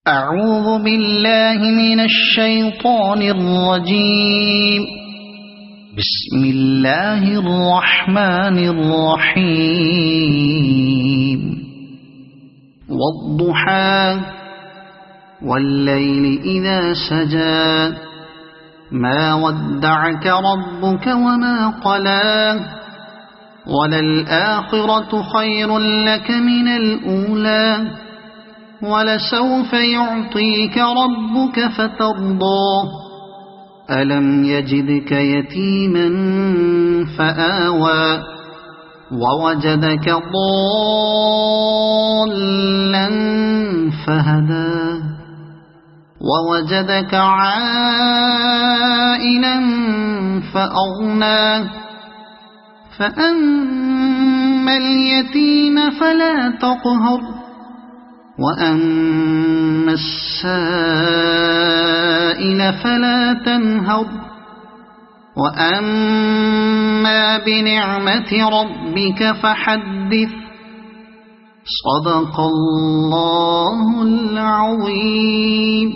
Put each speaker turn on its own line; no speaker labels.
أعوذ بالله من الشيطان الرجيم. بسم الله الرحمن الرحيم. والضحى والليل إذا سجى ما ودعك ربك وما قلى وللآخرة خير لك من الأولى ولسوف يعطيك ربك فترضى ألم يجدك يتيما فآوى ووجدك ضالا فهدى ووجدك عائلا فأغنى فأما اليتيم فلا تقهر وأما السائل فلا تنهر وأما بنعمة ربك فحدث. صدق الله العظيم.